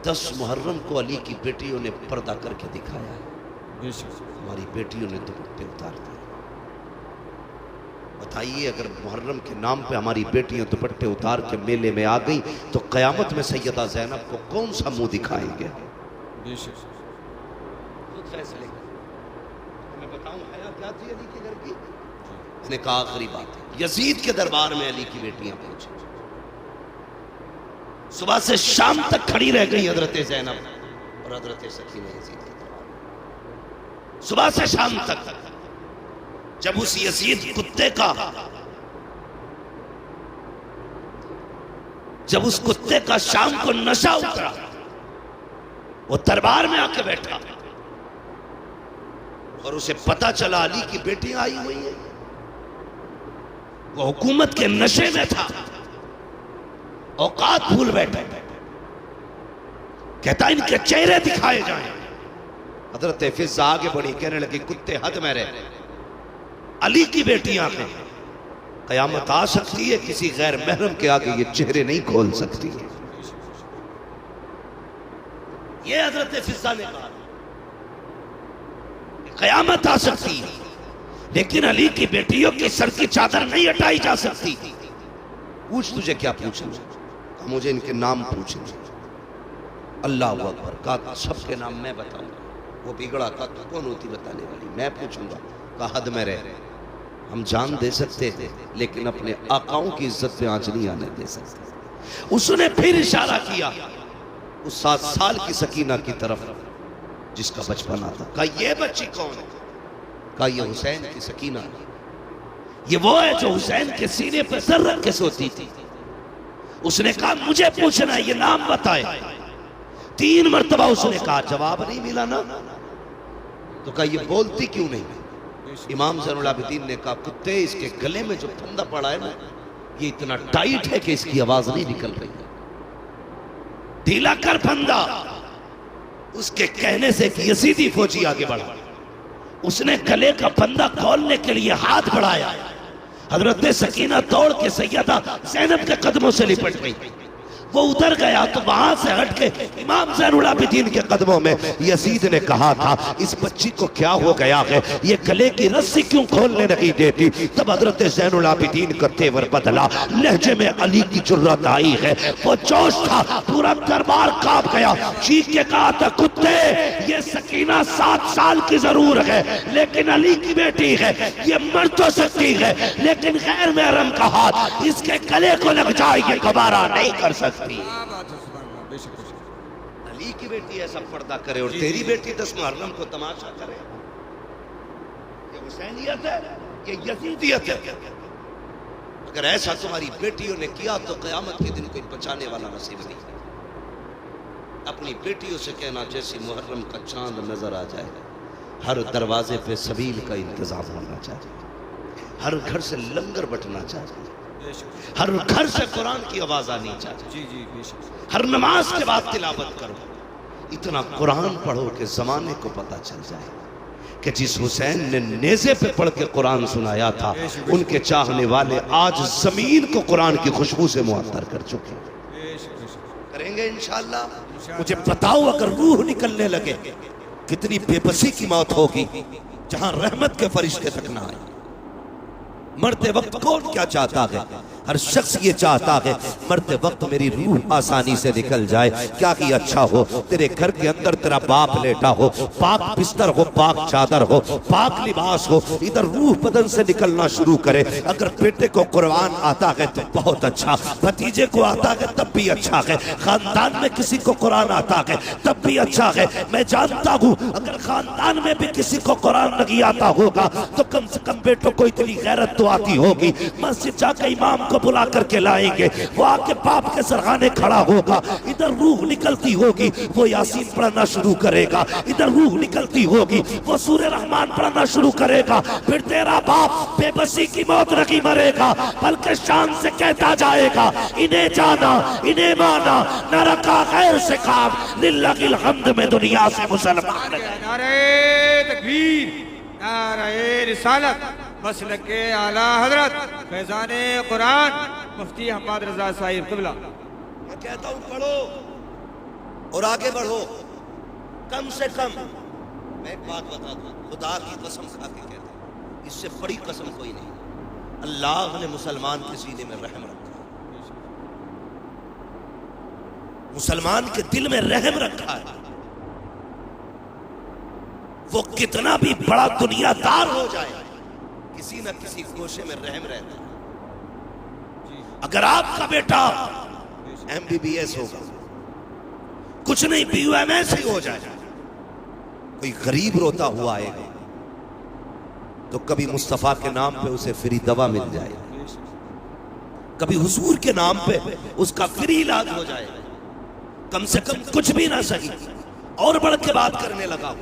10 محرم کو علی کی بیٹیوں نے پردہ کر کے دکھایا ہے. ہماری بیٹیوں نے دوپٹے اتار دیے. بتائیے اگر محرم کے نام پہ ہماری بیٹیاں دوپٹے اتار کے میلے میں آ گئی تو قیامت میں سیدہ زینب کو کون سا منہ دکھائیں گے؟ خود فیصلے میں بتاؤں حیا کیا تھی علی کے گھر کی؟ میں نے کہا آخری بات ہے، یزید کے دربار میں علی کی بیٹیاں پہنچی. صبح سے شام تک کھڑی رہ گئی حضرت زینب اور حضرت سکینہ یزید کے دربار میں. صبح سے شام تک. جب اس یزید کتے کا جب اس کتے کا شام کو نشہ اترا، وہ دربار میں آ کے بیٹھا اور اسے پتا چلا علی کی بیٹیاں آئی ہوئی ہیں، وہ حکومت کے نشے میں تھا، اوقات بھول بیٹھے. کہتا ان کے چہرے دکھائے جائیں. حضرت فضہ آگے بڑھی کہنے لگی کتے حد میں رہے، علی کی بیٹیاں ہیں، قیامت آ سکتی ہے کسی غیر محرم کے آگے یہ چہرے نہیں کھول سکتی. یہ حضرت فضہ نے کہا قیامت آ سکتی ہے لیکن علی کی بیٹیوں کی سر کی چادر نہیں ہٹائی جا سکتی. پوچھ تجھے کیا پوچھنا؟ مجھے ان کے نام پوچھیں. اللہ اکبر. کہا سب کے نام میں بتاؤں گا. وہ بگڑا کہا تو کون ہوتی بتانے والی؟ میں پوچھوں گا. کہا حد میں رہے. ہم جان دے سکتے تھے لیکن اپنے آقاؤں کی عزت پہ آنچ نہیں آنے دے سکتے. اس نے پھر اشارہ کیا اس 7 سال کی سکینہ کی طرف جس کا بچپن آتا. کہا یہ بچی کون ہے؟ کہا یہ حسین کی سکینہ. یہ وہ ہے جو حسین کے سینے پہ سر رکھ کے سوتی تھی. اس نے کہا مجھے پوچھنا ہے، یہ نام بتائے. 3 مرتبہ اس نے کہا جواب نہیں ملا نا. تو کہا یہ بولتی کیوں نہیں؟ امام زین العابدین نے کہا کتے اس کے گلے میں جو پھندا پڑا ہے نا یہ اتنا ٹائٹ ہے کہ اس کی آواز نہیں نکل رہی ہے. ڈھیلا کر پھندا. اس کے کہنے سے ایک یزیدی فوجی آگے بڑھا. اس نے گلے کا پھندا کھولنے کے لیے ہاتھ بڑھایا. حضرت سکینہ دوڑ کے سیدہ زینب کے قدموں سے لپٹ گئی. وہ ادھر گیا تو وہاں سے ہٹ کے امام زین العابدین کے قدموں میں. یزید نے کہا تھا اس بچی کو کیا ہو گیا ہے، یہ گلے کی رسی کیوں کھولنے نہیں دیتی؟ تب حضرت زین العابدین کا تیور بدلا. لہجے میں علی کی جرات آئی ہے. وہ جوش تھا، پورا دربار کانپ گیا. چیخ کے کہا تھا کتے یہ سکینہ 7 سال کی ضرور ہے لیکن علی کی بیٹی ہے، یہ مر تو سکتی ہے لیکن غیر محرم کا ہاتھ اس کے گلے کو لگ جائے یہ گوارا نہیں کر سکتی. علی کی بیٹی ایسا پردہ کرے اور تیری بیٹی 10 محرم کو تماشا کرے. یہ حسینیت ہے، یہ یزیدیت ہے. اگر ایسا تمہاری بیٹیوں نے کیا تو قیامت کے دن کوئی بچانے والا نصیب نہیں. اپنی بیٹیوں سے کہنا جیسی محرم کا چاند نظر آ جائے ہر دروازے پہ سبیل کا انتظام ہونا چاہیے، ہر گھر سے لنگر بٹنا چاہیے، ہر گھر سے قرآن کی آواز آنی چاہیے، ہر نماز کے بعد تلاوت کرو. اتنا قرآن پڑھو کہ زمانے کو پتہ چل جائے کہ جس حسین نے نیزے پہ پڑھ کے قرآن سنایا تھا ان کے چاہنے والے آج زمین کو قرآن کی خوشبو سے معطر کر چکے. کریں گے انشاءاللہ. مجھے بتاؤ اگر روح نکلنے لگے کتنی بے بسی کی موت ہوگی جہاں رحمت کے فرشتے تک نہ آئے. مرتے وقت کون کیا چاہتا ہے؟ ہر شخص یہ چاہتا ہے مرتے وقت میری روح آسانی سے نکل جائے. کیا کہ اچھا ہو تیرے گھر کے اندر تیرا باپ لیٹا ہو، پاک بستر ہو، پاک چادر ہو، پاک لباس ہو، ادھر روح بدن سے نکلنا شروع کرے. اگر بیٹے کو قرآن آتا ہے تو بہت اچھا، بھتیجے کو آتا ہے تب بھی اچھا ہے، خاندان میں کسی کو قرآن آتا ہے تب بھی اچھا ہے. میں جانتا ہوں اگر خاندان میں بھی کسی کو قرآن نہیں آتا ہوگا تو کم سے کم بیٹوں کو اتنی غیرت تو آتی ہوگی. مسجد جا کے امام کو بلا کر کے لائیں گے، وہ آ کے باپ کے سرغانے کھڑا ہوگا، ادھر روح نکلتی ہوگی وہ یاسین پڑھنا شروع کرے گا، ادھر روح نکلتی ہوگی وہ سورہ رحمان پڑھنا شروع کرے گا. پھر تیرا باپ بے بسی کی موت نہیں مرے گا بلکہ شان سے کہتا جائے گا انہیں جانا انہیں مانا نہ رکھا غیر سے کام للہ الحمد میں دنیا سے مسلمان. نعرہ تکبیر، نعرہ رسالت، مسلک اعلیٰ حضرت فیضان قرآن مفتی حماد رضا صاحب قبلہ. میں کہتا ہوں پڑھو اور آگے بڑھو. کم سے کم میں ایک بات بتا دوں, خدا کی قسم کھا کے کہتا ہوں, اس سے بڑی قسم کوئی نہیں, اللہ نے مسلمان کے سینے میں رحم رکھا, مسلمان کے دل میں رحم رکھا ہے. وہ کتنا بھی بڑا دنیا دار ہو جائے, کسی نہ کسی گوشے میں رحم رہتا ہے. اگر آپ کا بیٹا MBBS ہوگا, کچھ نہیں BUMS ہی ہو جائے, کوئی غریب روتا ہوا آئے گا تو کبھی مصطفیٰ کے نام پہ اسے فری دوا مل جائے, کبھی حضور کے نام پہ اس کا فری علاج ہو جائے. کم سے کم کچھ بھی نہ سکی اور بڑھ کے بات کرنے لگا.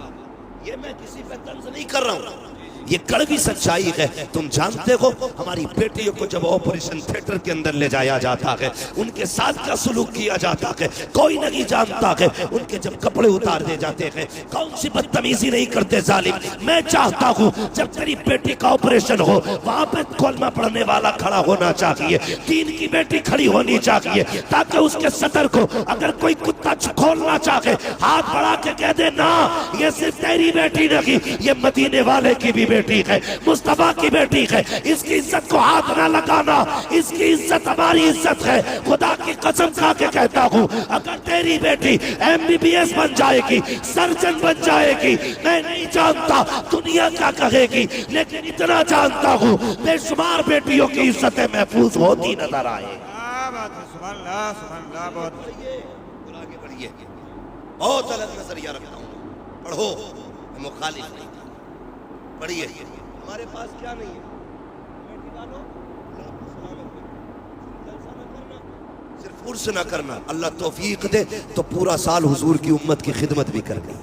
یہ میں کسی پہ طنز نہیں کر رہا ہوں, یہ کڑوی سچائی ہے. تم جانتے ہو ہماری بیٹیوں کو جب آپریشن تھیٹر کے اندر لے جایا جاتا ہے, ان کے ساتھ کیا سلوک کیا جاتا ہے کوئی نہیں جانتا ہے. ان کے جب کپڑے اتار دے جاتے ہیں کون سی بدتمیزی نہیں کرتے ظالم. میں چاہتا ہوں جب تیری بیٹی کا آپریشن ہو وہاں پہ کلمہ پڑھنے والا کھڑا ہونا چاہیے, دین کی بیٹی کھڑی ہونی چاہیے, تاکہ اس کے صدر کو اگر کوئی کتا کھولنا چاہے ہاتھ بڑھا کے کہہ دے نا یہ صرف تیری بیٹی نہیں, یہ مدینے والے کی بھی بیٹی ہے, مصطفیٰ کی بیٹی ہے. اس کی عزت کو ہاتھ نہ لگانا, اس کی عزت ہماری عزت ہے. خدا کی قسم کھا کے کہتا ہوں اگر تیری بیٹی MBBS بن جائے گی, سرجن بن جائے گی, میں نہیں جانتا دنیا کیا کہے گی, لیکن اتنا جانتا ہوں بے شمار بیٹیوں کی عزتیں محفوظ ہوتی نظر آئے. سبحان اللہ سبحان اللہ. بہت آگے بڑھیے, بہت الگ نظریہ رکھتا ہوں. پڑھو, میں مخالف نہیں, پڑھیے. ہمارے پاس کیا نہیں ہے, صرف عرس نہ کرنا, اللہ توفیق دے تو پورا سال حضور کی امت کی خدمت بھی کرنی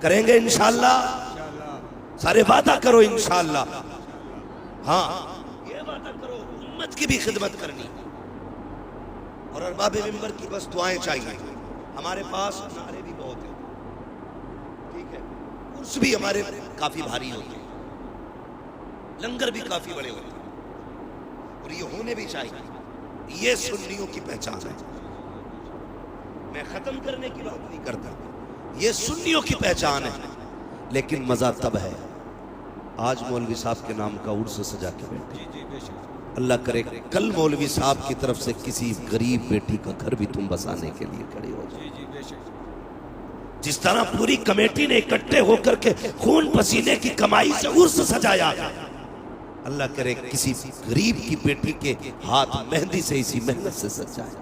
کریں گے انشاءاللہ. سارے وعدہ کرو انشاءاللہ. ہاں یہ وعدہ کرو امت کی بھی خدمت کرنی, اور ارباب منبر کی بس دعائیں چاہیے. ہمارے پاس نعرے بھی بہت ہیں, ٹھیک ہے, عرس بھی ہمارے کافی بھاری ہوتے ہیں, لنگر بھی کافی بڑے ہوتے ہیں, اور یہ ہونے بھی چاہیے. یہ سنیوں کی پہچان ہے. میں ختم کرنے کی بات نہیں کرتا, یہ سنیوں کی پہچان ہے. لیکن مزہ تب ہے آج مولوی صاحب کے نام کا عرس سجا کے بیٹھے. اللہ کرے کل مولوی صاحب کی طرف سے کسی غریب بیٹی کا گھر بھی تم بسانے کے لیے کھڑے ہو جائے. جس طرح پوری کمیٹی نے اکٹھے ہو کر کے خون پسینے کی کمائی سے عرس سجایا, اللہ کرے کسی غریب کی بیٹی کے ہاتھ مہندی سے اسی محنت سے سجائے.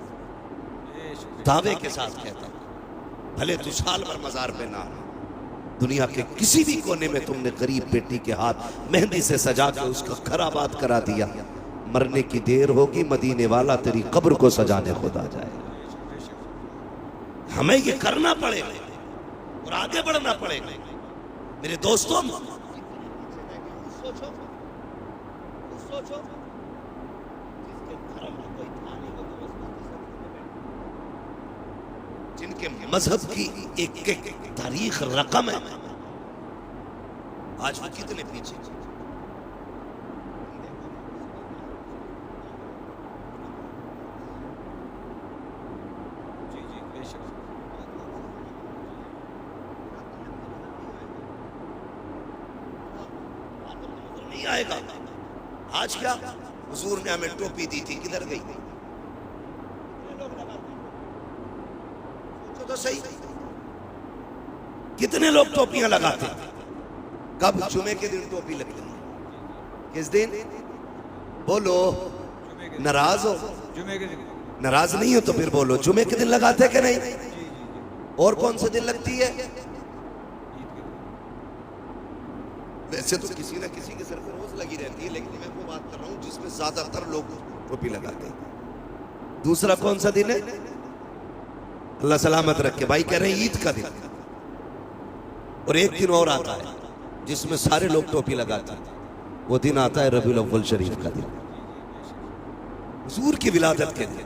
دعوے کے ساتھ کہتا ہوں بھلے تو سال بھر مزار پہ نہ, دنیا کے کسی بھی کونے میں تم نے غریب بیٹی کے ہاتھ مہندی سے سجا کے اس کا گھر آباد کرا دیا, مرنے کی دیر ہوگی مدینے والا تیری قبر کو سجانے خود آ جائے. ہمیں یہ کرنا پڑے گا اور آگے بڑھنا پڑے گا. میرے دوستوں سوچو, جن کے مذہب کی ایک ایک تاریخ رقم ہے, آج وہ کتنے پیچھے. نہیں آئے گا. آج کیا حضور نے ہمیں ٹوپی دی تھی, کدھر گئی؟ سوچو تو صحیح, کتنے لوگ ٹوپیاں لگاتے ہیں؟ کب؟ جمعے کے دن ٹوپی لگتی ہے. کس دن؟ بولو, ناراض ہو؟ ناراض نہیں ہو تو پھر بولو, جمعے کے دن لگاتے کہ نہیں؟ اور کون سے دن لگتی ہے؟ ویسے تو کسی نہ کسی کے سر پہ روز لگی رہتی ہے, لیکن میں وہ بات کر رہا ہوں جس میں زیادہ تر لوگ ٹوپی لگاتے ہیں. دوسرا کون سا دن ہے؟ اللہ سلامت رکھے بھائی, کہہ رہے ہیں عید کا دن. اور ایک دن اور آتا ہے جس میں سارے لوگ ٹوپی لگاتے ہیں, وہ دن آتا ہے ربیع الاول شریف کا دن, حضور کی ولادت کے دن.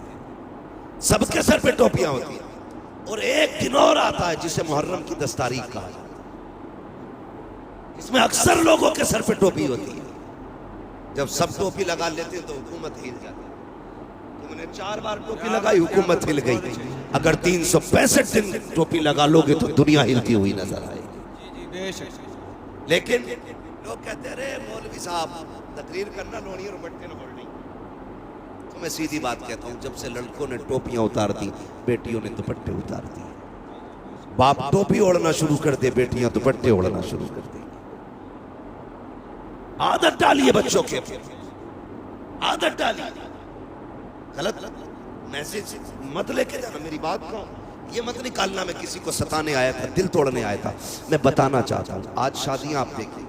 سب کے سر پہ ٹوپیاں ہوتی ہیں. اور ایک دن اور آتا ہے جسے محرم کی 10 تاریخ کہا جاتا ہے, اس میں اکثر لوگوں کے سر پہ ٹوپی ہوتی ہے. جب سب ٹوپی لگا لیتے ہیں تو حکومت ہل جاتی ہے. تم نے 4 بار ٹوپی لگائی, حکومت ہل گئی. اگر 365 دن ٹوپی لگا لو گے تو دنیا ہلتی ہوئی نظر آئے گی. جی بے شک. لیکن لوگ کہتے رہے مولوی صاحب تقریر کرنا لونی اور بٹے نہ بڑھنی. تو میں سیدھی بات کہتا ہوں, جب سے لڑکوں نے ٹوپیاں اتار دی, بیٹیوں نے دوپٹے اتار دی. باپ ٹوپی اوڑھنا شروع کر دے, بیٹیاں دوپٹے اوڑھنا شروع کر دیں. عادت ڈالیے بچوں کے, عادت ڈالیے. غلط میسج مت لے کے جانا, میری بات کو یہ مت نکالنا میں کسی کو ستانے آیا تھا, دل توڑنے آیا تھا. میں بتانا چاہتا ہوں, آج شادیاں آپ دیکھیں,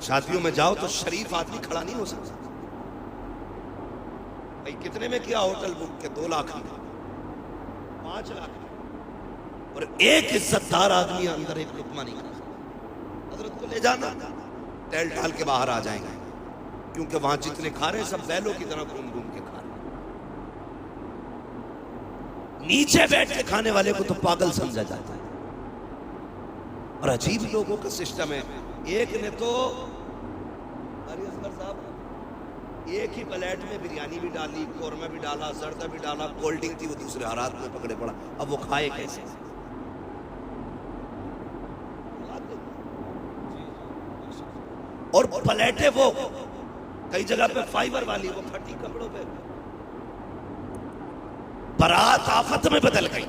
شادیوں میں جاؤ تو شریف آدمی کھڑا نہیں ہو سکتا. بھائی کتنے میں کیا ہوٹل بک کے 2 لاکھ میں, 5 لاکھ میں, اور ایک عزت دار آدمی اندر ایک لقمہ نہیں کھا سکتا. حضرت کو لے جانا, ٹیل ٹال کے باہر آ جائیں گے, کیونکہ وہاں جتنے کھا رہے ہیں سب بیلوں کی طرح گھوم گھوم کے کھا رہے ہیں. نیچے بیٹھ کے کھانے والے کو تو پاگل سمجھا جاتا ہے. اور عجیب لوگوں کا سسٹم ہے. ایک نے تو ایک ہی پلیٹ میں بریانی بھی ڈالی, قورمہ بھی ڈالا, زردہ بھی ڈالا, کولڈ ڈرنک تھی, وہ دوسرے ہاتھ میں پکڑے پڑا. اب وہ کھائے کیسے؟ اور پلیٹیں وہ کئی جگہ پہ فائبر والی, وہ پھٹی کپڑوں پہ. برات آفت میں بدل گئی.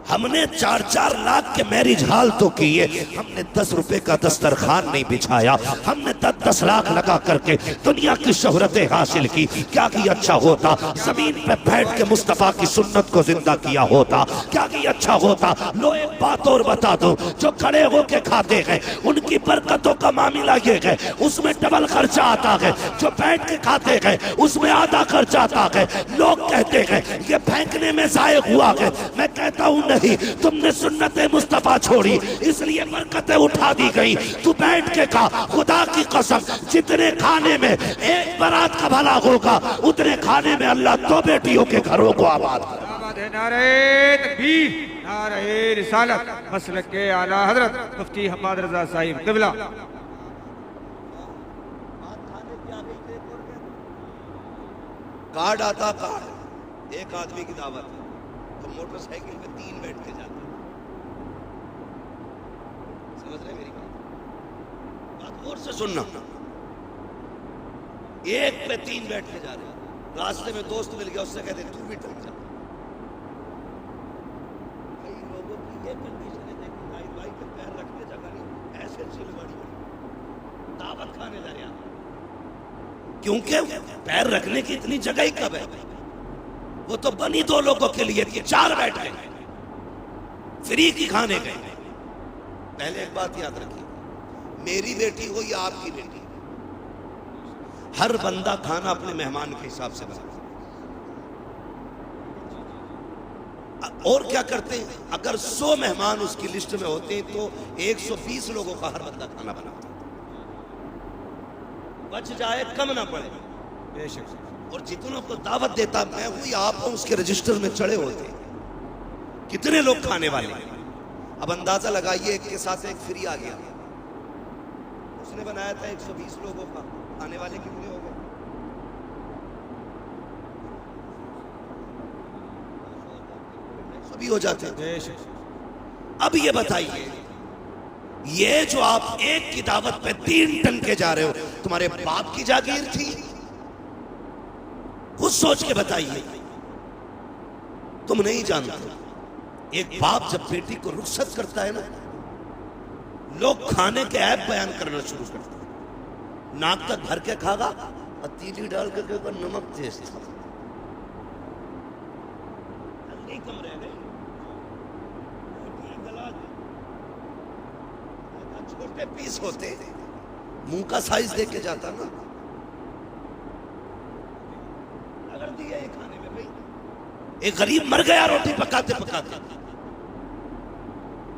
ہم نے 4-4 لاکھ کے میرج ہال تو کیے, ہم نے 10 روپے کا دسترخوان نہیں بچھایا. ہم نے 10 لاکھ لگا کر کے دنیا کی شہرتیں حاصل کی. کیا کہ اچھا ہوتا زمین پہ بیٹھ کے مصطفیٰ کی سنت کو زندہ کیا ہوتا. کیا کہ اچھا ہوتا. لو ایک بات اور بتا دو, جو کھڑے ہو کے کھاتے ہیں ان کی برکتوں کا معاملہ یہ ہے, اس میں ڈبل خرچہ آتا ہے. جو بیٹھ کے کھاتے ہیں اس میں آدھا خرچہ آتا ہے. لوگ کہتے ہیں یہ پھینکنے میں ضائع ہوا ہے. میں کہتا ہوں نہیں, تم نے سنت مصطفیٰ چھوڑی اس لیے برکتیں اٹھا دی گئی. تو بیٹھ کے کھا, خدا کی قسم جتنے کھانے میں ایک برات کا بھلا ہوگا اتنے کھانے میں اللہ 2 بیٹیوں کے گھروں کو آباد کرے. نعرہ تکبیر, نعرہ رسالت, مسلک کے اعلیٰ حضرت مفتی حماد رضا صاحب قبلہ. کارڈ آتا, کارڈ ایک آدمی کی دعوت ہے تو موٹر سائیکل پہ 3 بیٹھ کے جاتے ہیں. سمجھ رہے میری بات غور سے سننا. ایک پہ 3 بیٹھ کے جا رہے ہیں, راستے میں دوست مل گیا, اس سے کہتے تو بھی ٹھک جا. کئی لوگوں کی یہ کنڈیشن ہے کہ بھائی کے پیر رکھنے جگہ نہیں, ایسے چل بڑی دعوت کھانے جا رہے ہیں. کیونکہ پیر رکھنے کی اتنی جگہ ہی کب ہے؟ وہ تو بنی 2 لوگوں کے لیے تھی, 4 بیٹھ گئے, فری کی کھانے گئے. پہلے ایک بات یاد رکھیے, میری بیٹی ہو یا آپ کی بیٹی, ہر بندہ کھانا اپنے مہمان کے حساب سے بناتا. اور کیا کرتے ہیں, اگر 100 مہمان اس کی لسٹ میں ہوتے ہیں تو 120 لوگوں کا ہر بندہ کھانا بناتا, بچ جائے کم نہ پڑے. بے شک. اور جتنوں کو دعوت دیتا میں ہوئی آپ ہوں, اس کے رجسٹر میں چڑھے ہوتے کتنے لوگ کھانے والے. اب اندازہ لگائیے, ایک کے ساتھ ایک فری آ گیا, اس نے بنایا تھا 120 لوگوں کا, آنے والے کتنے ہو گئے؟ سبھی ہو جاتے ہیں. اب یہ بتائیے, یہ جو آپ ایک کی دعوت پہ 3 ٹن کے جا رہے ہو, تمہارے باپ کی جاگیر تھی؟ خود سوچ کے بتائیے. تم نہیں جانتے, ایک باپ جب بیٹی کو رخصت کرتا ہے نا, لوگ کھانے کے عیب بیان کرنا شروع کرتے ہیں. ناک تک بھر کے کھا گا, پتیلی ڈال کے اوپر نمک تیز تھا, نہیں کم رہ گئے. چھوٹے پیس ہوتے, منہ کا سائز دیکھ کے جاتا نا. اگر دیا یہ کھانے میں بھائی, ایک غریب مر گیا روٹی پکاتے پکاتے,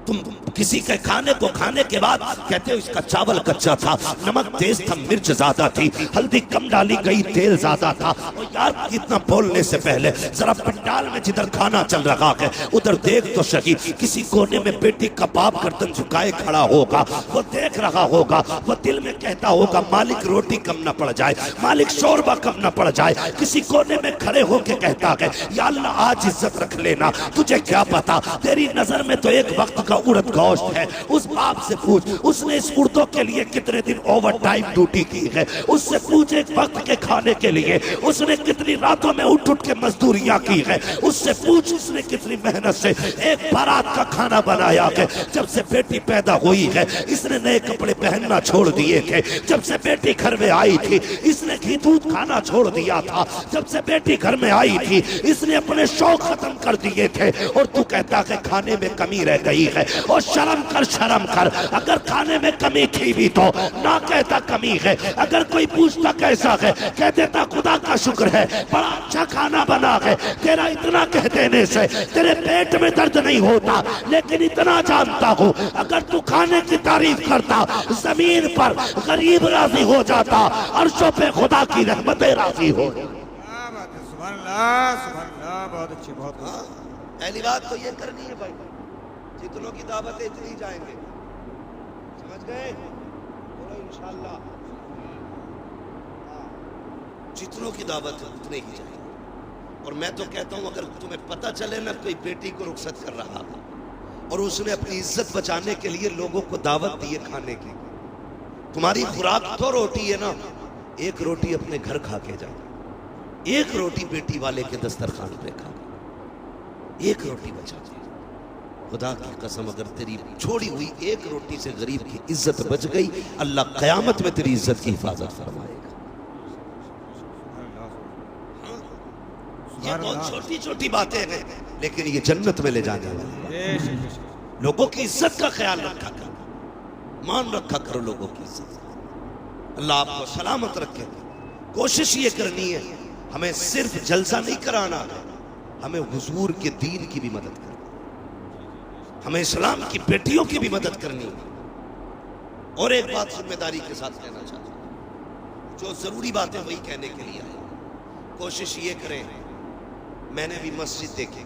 تم کسی کے کھانے کو کھانے کے بعد کہتے ہو اس کا چاول کچا تھا، نمک تیز تھا، مرچ زیادہ تھی، ہلدی کم ڈالی گئی، تیل زیادہ تھا۔ اور یار اتنا بولنے سے پہلے ذرا پنڈال میں جدھر کھانا چل رہا ہے ادھر دیکھ تو صحیح، کسی کونے میں بیٹی کباب گردن جھکائے کھڑا ہوگا، وہ دیکھ رہا ہوگا، وہ دل میں کہتا ہوگا مالک روٹی کم نہ پڑ جائے، مالک شوربہ کم نہ پڑ جائے۔ کسی کونے میں کھڑے ہو کے کہتا ہے یا اللہ آج عزت رکھ لینا، تجھے کیا پتا تیری نظر میں تو ایک وقت کا اڑد گوشت ہے۔ اس باپ سے پوچھ اس نے اس اردو کے لیے کتنے دن اوور ٹائم ڈیوٹی کی ہے، اس سے پوچھ ایک وقت کے کھانے کے لیے اس نے کتنی راتوں میں اٹھ اٹھ کے مزدوریاں کی ہے، اس سے پوچھ اس نے کتنی محنت سے ایک بارات کا کھانا بنایا ہے۔ جب سے بیٹی پیدا ہوئی ہے اس نے نئے کپڑے پہننا چھوڑ دیے تھے، جب سے بیٹی گھر میں آئی تھی اس نے گھی دودھ کھانا چھوڑ دیا تھا، جب سے بیٹی گھر میں آئی تھی اس نے اپنے شوق ختم کر دیے تھے، اور تو کہتا کہ کھانے میں کمی رہ گئی ہے۔ اور شرم کر شرم کر، اگر کھانے میں کمی تھی بھی تو نہ کہتا کمی ہے، اگر کوئی پوچھتا کیسا ہے کہہ دیتا خدا کا شکر ہے بڑا اچھا کھانا بنا ہے۔ تیرا اتنا کہہ دینے سے تیرے پیٹ میں درد نہیں ہوتا، لیکن اتنا جانتا ہوں اگر تو کھانے کی تعریف کرتا زمین پر غریب راضی ہو جاتا، عرشوں پہ خدا کی رحمتیں راضی ہو۔ سبحان اللہ سبحان اللہ، بہت اچھی بہت اچھی۔ پہلی بات تو یہ کرنی ہے بھائی، جتنوں کی دعوتیں اتنی جائیں گے، سمجھ گئے؟ بولو انشاءاللہ جتنوں کی دعوت اتنے ہی جائیں گے۔ اور میں تو کہتا ہوں اگر تمہیں پتہ چلے نا کوئی بیٹی کو رخصت کر رہا اور اس نے اپنی عزت بچانے کے لیے لوگوں کو دعوت دی ہے کھانے کی، تمہاری خوراک تو روٹی ہے نا، ایک روٹی اپنے گھر کھا کے جا، ایک روٹی بیٹی والے کے دسترخوان پہ کھا، ایک روٹی بچا دے۔ خدا کی قسم اگر تیری چھوڑی ہوئی ایک روٹی سے غریب کی عزت بچ گئی، اللہ قیامت میں تیری عزت کی حفاظت فرمائے گا۔ یہ بہت چھوٹی چھوٹی باتیں ہیں لیکن یہ جنت میں لے جانے والی۔ لوگوں کی عزت کا خیال رکھا کرو، مان رکھا کرو لوگوں کی عزت۔ اللہ آپ کو سلامت رکھے۔ کوشش یہ کرنی ہے ہمیں صرف جلسہ نہیں کرانا، ہمیں حضور کے دین کی بھی مدد کرنی، ہمیں اسلام کی بیٹیوں کی بھی مدد کرنی ہے۔ اور ایک بات ذمہ داری کے ساتھ کہنا چاہتا ہوں، جو ضروری باتیں وہی کہنے کے لیے آئے، کوشش یہ کریں، میں نے بھی مسجد دیکھی،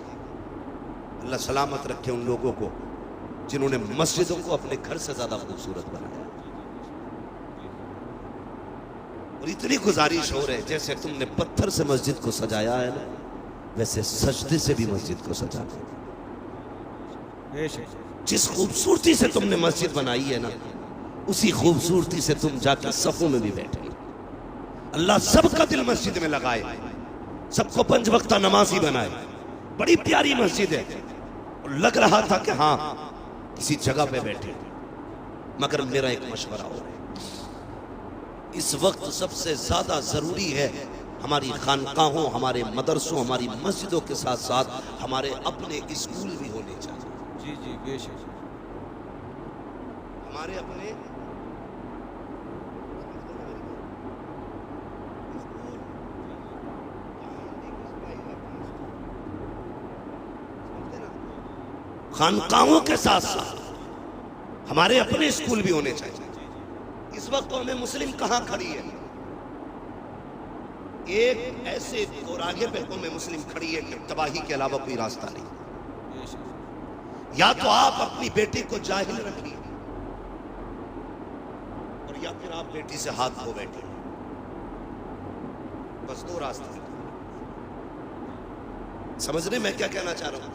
اللہ سلامت رکھے ان لوگوں کو جنہوں نے مسجدوں کو اپنے گھر سے زیادہ خوبصورت بنایا۔ اور اتنی گزارش ہو رہے جیسے تم نے پتھر سے مسجد کو سجایا ہے نا، ویسے سجدے سے بھی مسجد کو سجا دو۔ جس خوبصورتی سے تم نے مسجد بنائی ہے نا، اسی خوبصورتی سے تم جا کے صفوں میں بھی بیٹھے۔ اللہ سب کا دل مسجد میں لگائے، سب کو 5 وقتہ نمازی بنائے۔ بڑی پیاری مسجد ہے، اور لگ رہا تھا کہ ہاں کسی جگہ پہ بیٹھے۔ مگر میرا ایک مشورہ ہو رہا ہے، اس وقت سب سے زیادہ ضروری ہے ہماری خانقاہوں، ہمارے مدرسوں، ہماری مسجدوں کے ساتھ ساتھ ہمارے اپنے اسکول بھی ہونے چاہیے۔ جی جی بے شک، ہمارے اپنے خانقاہوں کے ساتھ ساتھ ہمارے اپنے اسکول بھی ہونے چاہیے۔ اس وقت تو ہمیں مسلم کہاں کھڑی ہے؟ ایک ایسے دوراہے پہ قوم مسلم کھڑی ہے کہ تباہی کے علاوہ کوئی راستہ نہیں۔ یا تو آپ اپنی بیٹی کو جاہل رکھیے، اور یا پھر آپ بیٹی سے ہاتھ دھو بیٹھے۔ بس 2 راستے۔ سمجھ رہے میں کیا کہنا چاہ رہا ہوں؟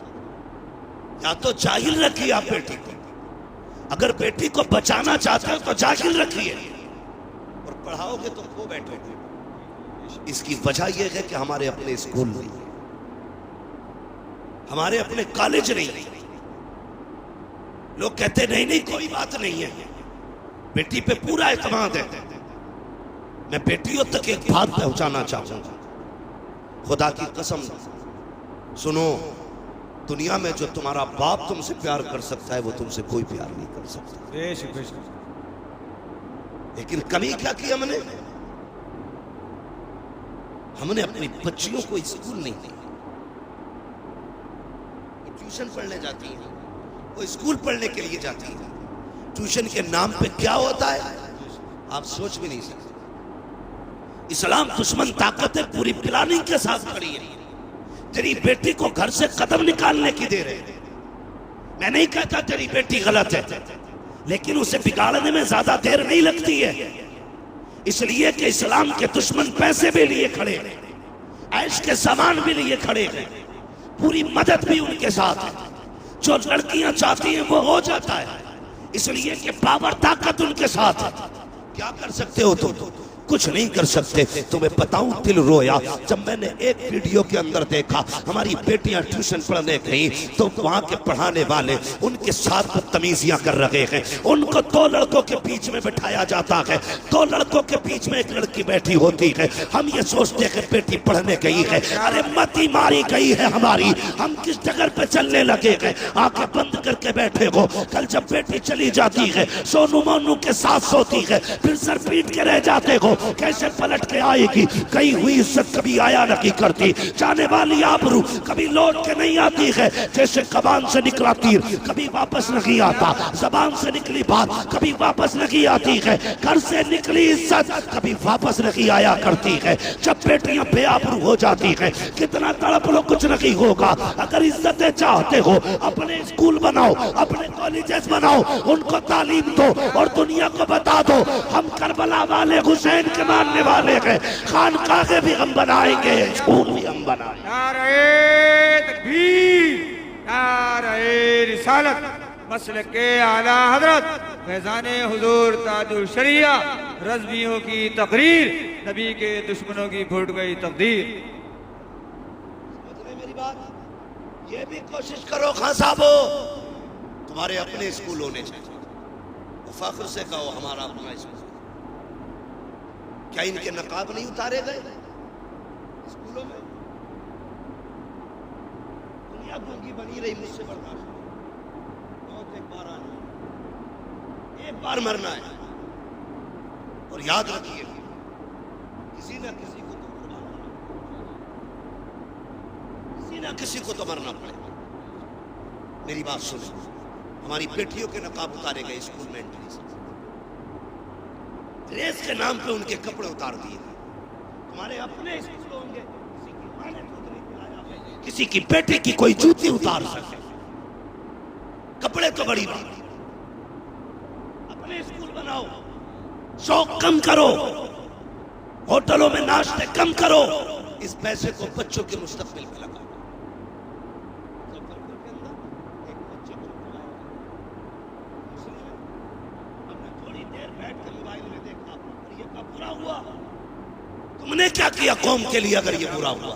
یا تو جاہل رکھیے آپ بیٹی کو، اگر بیٹی کو بچانا چاہتے ہو تو جاہل رکھیے، اور پڑھاؤ گے تو کھو بیٹھو گے۔ اس کی وجہ یہ ہے کہ ہمارے اپنے اسکول نہیں، ہمارے اپنے کالج نہیں۔ لوگ کہتے نہیں نہیں کوئی بات نہیں ہے، بیٹی پہ پورا اعتماد ہے۔ میں بیٹیوں تک ایک بات پہنچانا چاہوں گا، خدا کی قسم سنو، دنیا میں جو تمہارا باپ تم سے پیار کر سکتا ہے وہ تم سے کوئی پیار نہیں کر سکتا۔ بے شک بے شک۔ لیکن کمی کیا کی ہم نے اپنی بچیوں کو اسکول نہیں دیا، وہ ٹیوشن پڑھنے جاتی ہیں، وہ اسکول پڑھنے کے لیے جاتی ہے، ٹیوشن کے نام پہ کیا ہوتا ہے آپ سوچ بھی نہیں سکتے۔ اسلام دشمن طاقت ہے، پوری پلاننگ کے ساتھ کھڑی ہے، تیری بیٹی کو گھر سے قدم نکالنے کی دے رہے۔ میں نہیں کہتا تیری بیٹی غلط ہے، لیکن اسے بگاڑنے میں زیادہ دیر نہیں لگتی ہے، اس لیے کہ اسلام کے دشمن پیسے بھی لیے کھڑے ہیں، عیش کے سامان بھی لیے کھڑے ہیں، پوری مدد بھی ان کے ساتھ ہے، جو لڑکیاں چاہتی ہیں وہ ہو جاتا ہے، اس لیے کہ پاور طاقت ان کے ساتھ ہے۔ کیا کر سکتے ہو تم؟ کچھ نہیں کر سکتے۔ تمہیں بتاؤں دل رویا جب میں نے ایک ویڈیو کے اندر دیکھا ہماری بیٹیاں ٹیوشن پڑھنے گئیں تو وہاں کے پڑھانے والے ان کے ساتھ بدتمیزیاں کر رہے ہیں، ان کو دو لڑکوں کے بیچ میں بٹھایا جاتا ہے، دو لڑکوں کے بیچ میں ایک لڑکی بیٹھی ہوتی ہے، ہم یہ سوچتے ہیں کہ بیٹی پڑھنے گئی ہے، ارے متی ماری گئی ہے ہماری، ہم کس جگہ پہ چلنے لگے ہیں، آنکھیں بند کر کے بیٹھے ہو۔ کل جب بیٹی چلی جاتی ہے سونو مونو کے ساتھ سوتی ہے، پھر سر پیٹ کے رہ جاتے ہو، کیسے پلٹ کے آئے گی؟ گئی ہوئی عزت کبھی آیا نہیں کرتی، جانے والی آبرو کبھی لوٹ کے نہیں آتی ہے، جیسے کبان سے نکلا تیر کبھی واپس نہیں آتا، زبان سے نکلی بات کبھی واپس نہیں آتی ہے، گھر سے نکلی عزت کبھی واپس نہیں آیا کرتی ہے۔ جب بیٹیاں بے آبرو ہو جاتی ہیں کتنا تڑپ لو کچھ نہیں ہوگا۔ اگر عزتیں چاہتے ہو اپنے اسکول بناؤ، اپنے کالجز بناؤ، ان کو تعلیم دو اور دنیا کو بتا دو ہم کربلا والے حسین کے ماننے والے ہیں، خانقاہیں بھی ہم بنائیں گے، اسکول بھی ہم بنائیں گے۔ نعرہ تکبیر، نعرہ رسالت، مسلک اعلیٰ حضرت فیضان حضور تاج الشریعہ، رضویوں کی تقریر، نبی کے دشمنوں کی پھوٹ گئی تقدیر۔ سمجھ رہے میری بات؟ یہ بھی کوشش کرو خان صاحبو تمہارے اپنے اسکول ہونے چاہیے، فخر سے کہو ہمارا اپنا اسکول۔ کیا ان کے نقاب نہیں اتارے گئے اسکولوں میں؟ دنیا گونگی بنی رہی، مجھ سے برداشت نہیں، موت ایک بار آنی ہے، ایک بار مرنا ہے، اور یاد رکھیے کسی نہ کسی کو تو مرنا پڑے، کسی نہ کسی کو تو مرنا پڑے۔ میری بات سنیں، ہماری بیٹیوں کے نقاب اتارے گئے اسکول میں انٹری سے، ڈریس کے نام پہ ان کے کپڑے اتار دیے۔ تمہارے اپنے اسکول ہوں گے، کسی کی ماں نے دودھ نہیں پلایا، کسی کی بیٹی کی کوئی جوتی اتار سکے، کپڑے تو بڑی بات، اپنے اسکول بناؤ، شوق کم کرو، ہوٹلوں میں ناشتے کم کرو، اس پیسے کو بچوں کے مستقبل پہ لگاؤ۔ تم نے کیا کیا قوم کے لیے اگر یہ برا ہوا؟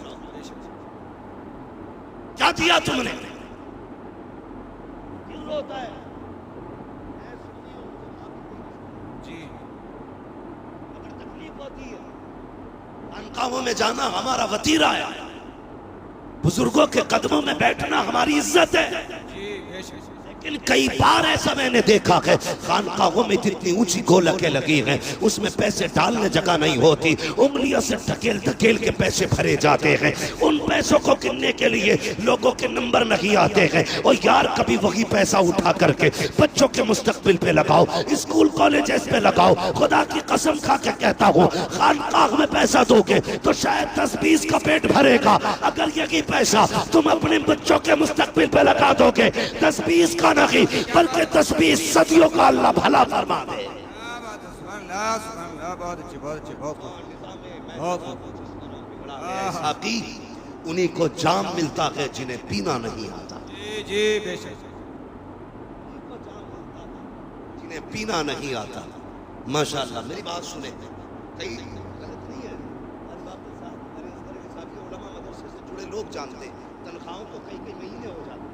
کیا دیا تم نے؟ کیوں روتا ہے؟ جی اگر تکلیف ہوتی ہے خانقاہوں میں جانا ہمارا وطیرہ ہے، بزرگوں کے قدموں میں بیٹھنا ہماری عزت ہے، لیکن کئی بار ایسا میں نے دیکھا ہے خانقاہوں میں جتنی اونچی گولکیں لگی ہیں اس میں پیسے ڈالنے جگہ نہیں ہوتی، انگلیوں سے ڈھکیل ڈھکیل کے پیسے بھرے جاتے ہیں، ان پیسوں کو گننے کے لیے لوگوں کے نمبر نہیں آتے ہیں۔ اور یار کبھی وہی پیسہ اٹھا کر کے بچوں کے مستقبل پہ لگاؤ، اسکول کالجز پہ لگاؤ۔ خدا کی قسم کھا کے کہتا ہوں خانقاہ میں پیسہ دو گے تو شاید 10-20 کا پیٹ بھرے گا، اگر یہی پیسہ تم اپنے بچوں کے مستقبل پہ لگا دو گے 10-20 کا نہیں بلکہ 10-20 صدیوں کا اللہ بھلا فرما دے۔ ایسا کی انہی کو جام ملتا ہے جنہیں پینا نہیں آتا، جی بے شک، جنہیں پینا نہیں آتا۔ ماشاءاللہ میری بات سنیں، کئی غلط نہیں ہے، ہر بات کے ساتھ ہر اس طرح کے ساتھ علماء مدرسے سے جڑے لوگ جانتے ہیں تنخواہوں کو کئی مہینے ہو جاتے ہیں،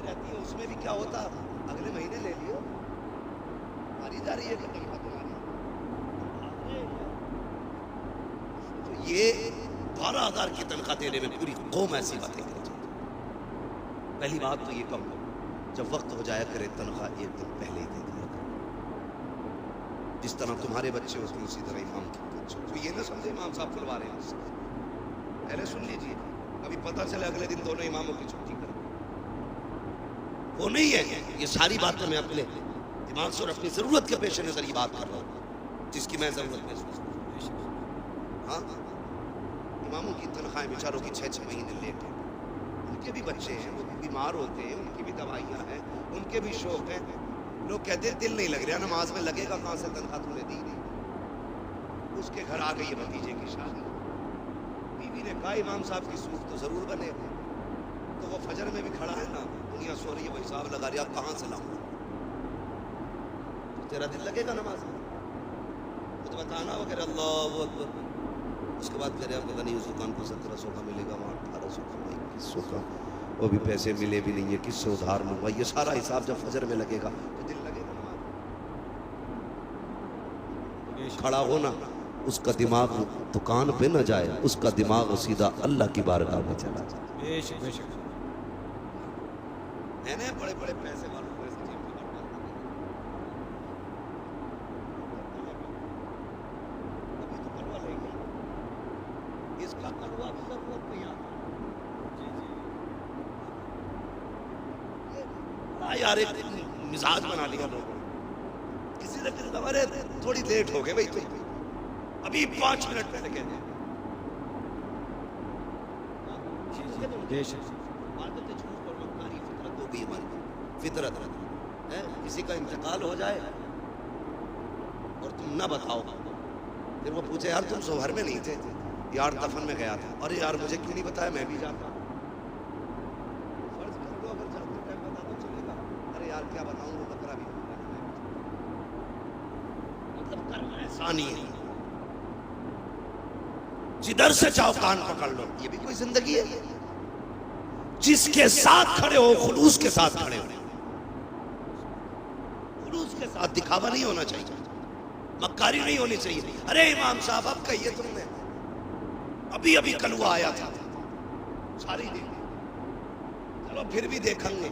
رہتی ہے اس میں بھی کیا ہوتا اگلے مہینے لے لیو، ماری جا رہی ہے کہ تنخواہ تمہاری، یہ 12,000 کی تنخواہ دینے میں پوری قوم ایسی باتیں کر جاتی۔ پہلی بات تو یہ کہوں جب وقت ہو جایا کرے تنخواہ ایک دن پہلے ہی دے دیا جس طرح تمہارے بچے ہوتے ہیں اسی طرح امام کے بچے. تو یہ نہ سمجھے امام صاحب کھلوا رہے ہیں. پہلے سن لیجیے, ابھی پتہ چلے اگلے دن دونوں اماموں کی چھٹی کر وہ نہیں ہے. یہ ساری باتیں میں اپنے دماغ سے اور اپنی ضرورت کے پیش نظر یہ بات کر رہا ہوں جس کی میں ضرورت محسوس کروں. ہاں, اماموں کی تنخواہیں بیچاروں کی 6-6 مہینے لیٹ ہیں. ان کے بھی بچے ہیں, وہ بھی بیمار ہوتے ہیں, ان کی بھی دوائیاں ہیں, ان کے بھی شوق ہیں. لوگ کہتے ہیں دل نہیں لگ رہا نماز میں, لگے گا کہاں سے, تنخواہ تم نے دی نہیں. اس کے گھر آ گئی ہے بھتیجے کی شادی. بیوی نے کہا امام صاحب کی سوٹ تو ضرور بنے گا. تو وہ فجر میں بھی کھڑا ہے نا, دنیا سو رہی ہے, وہ حساب لگا رہی ہے اب کہاں سے لاؤں گا. تیرا دل لگے گا نماز میں, تو بتانا وہ کہ اللہ اکبر. اس کے بعد کہہ رہے ہیں پتہ نہیں اس دکان کو 1700 کا ملے گا, وہاں 1800 کا, 2100 کا, وہ بھی پیسے ملے بھی نہیں ہے, کس سے ادھار لوں گا. یہ سارا حساب جب فجر میں لگے گا تو دل لگے گا نماز. کھڑا ہونا, اس کا دماغ دکان پہ نہ جائے, اس کا دماغ سیدھا اللہ کی بارگاہ میں چلا جائے. بے شک بے شک. میں نے بڑے بڑے پیسے والوں کو اس جیب میں برباد کر دیا. ابھی تو کلوا لے گیا, اس کا کلوا بھی ضرورت نہیں آتا. یار ایک مزاج بنا لیا لوگوں نے. کسی نے کہا ارے تھوڑی لیٹ ہو گئے بھائی, تو ابھی 5 منٹ پہلے کہہ دیں. بے شک. عادت جھوٹ اور مکاری فطرت ہو گئی ہماری. فطرت ہے کسی کا انتقال ہو جائے اور تم نہ بتاؤ, پھر وہ پوچھے یار تم سوہر میں نہیں تھے, یار دفن میں گیا تھا. ارے یار مجھے کیوں نہیں بتایا, میں بھی جاتا. فرض کر لو اگر جاتے ٹائم بتا تو چلے گا. ارے یار کیا بتاؤں, وہ بکرا بھی مطلب کرنا احسانی ہے. جدھر سے چاہو کان پکڑ لو. یہ بھی کوئی زندگی ہے؟ جس کے ساتھ کھڑے ہو خلوص کے ساتھ کھڑے ہو, خلوص کے ساتھ. دکھاوا نہیں ہونا چاہیے, مکاری نہیں ہونی چاہیے. ارے امام صاحب اب کہیے تم نے, ابھی ابھی کلوا آیا تھا, ساری دن چلو پھر بھی دیکھیں گے.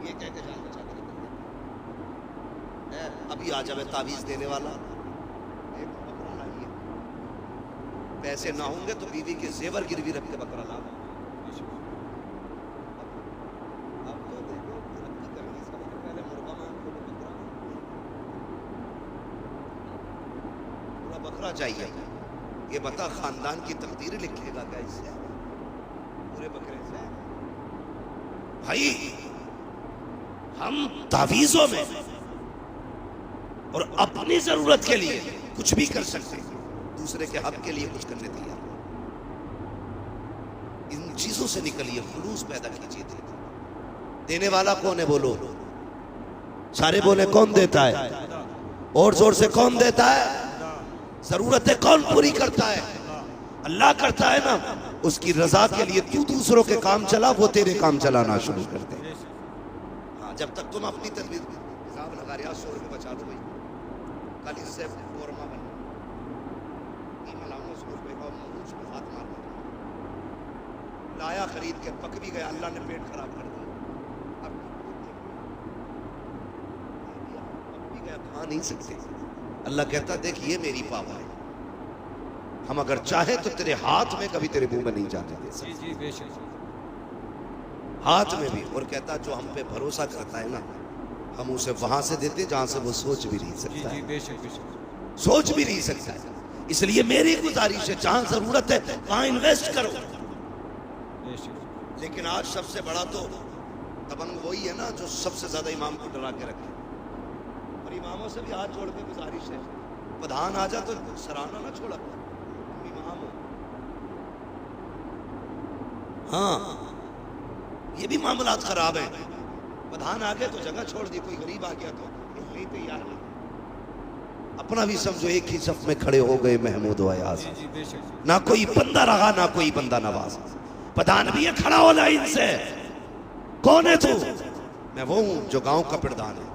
یہ کہہ کے جان بچا کر ابھی آ جائے تعویذ دینے والا. بکرا لائیے, پیسے نہ ہوں گے تو بیوی کے زیور گروی رکھ کے بکرا لا. بکرا چاہیے. یہ بتا خاندان کی تقدیر لکھے گا کیا اس سے, پورے بکرے سے؟ بھائی ہم تعویذوں میں اور اپنی ضرورت کے لیے کچھ بھی کر سکتے ہیں, دوسرے کے حق کے لیے کچھ کرنے تیار. ان چیزوں سے نکلیے, خلوص پیدا کیجیے. دینے والا کون ہے بولو, سارے بولے کون دیتا ہے, اور زور سے کون دیتا ہے. ضرورتیں کون پوری کرتا ہے, اللہ کرتا ہے نا. اس کی رضا کے لیے تو دوسروں کے کام چلا, وہ تیرے کام چلانا شروع کر دے. ہاں, جب تک تم اپنی تدبیر حساب لگا رہے 100 روپے بچا دو بھائی, کل اس سے قورمہ بن ملاؤں 100 روپے کا اس میں ہاتھ مار لایا, خرید کے پک بھی گیا, اللہ نے پیٹ خراب کر دیا. اب پک بھی گیا, کھا نہیں سکتے. اللہ کہتا دیکھ یہ میری پاور ہے, ہم اگر چاہیں تو تیرے ہاتھ میں کبھی تیرے منہ میں نہیں جانے دے سکتے, ہاتھ میں بھی. اور کہتا جو ہم پہ بھروسہ کرتا ہے نا, ہم اسے وہاں سے دیتے جہاں سے وہ سوچ بھی نہیں سکتا ہے, سوچ بھی نہیں سکتا ہے. اس لیے میری گزارش ہے جہاں ضرورت ہے وہاں انویسٹ کرو. لیکن آج سب سے بڑا تو دبنگ وہی ہے نا جو سب سے زیادہ امام کو ڈرا کے رکھے. اور اماموں سے بھی ہاتھ جوڑ کے گزارش ہے, پردھان آ جا تو سراہنا نہ چھوڑا, امام ہو. ہاں, یہ بھی معاملات خراب ہیں. پردھان آ گئے تو جگہ چھوڑ دی, کوئی غریب آ گیا تو نہیں تیار نہیں. اپنا بھی سمجھو ایک ہی صف میں کھڑے ہو گئے محمود و ایاز, نہ کوئی بندہ رہا نہ کوئی بندہ نواز. پردھان بھی یہ کھڑا ہو لائن سے, کون ہے تو؟ میں وہ ہوں جو گاؤں کا پردھان ہے,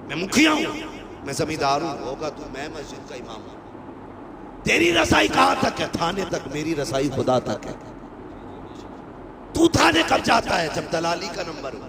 میں مکھیا ہوں, میں زمیندار ہوں. ہوگا تو میں مسجد کا امام ہوں. تیری رسائی کہاں تک ہے؟ تھانے تک. میری رسائی خدا تک ہے. تو تھانے کب جاتا ہے؟ جب دلالی کا نمبر ہو.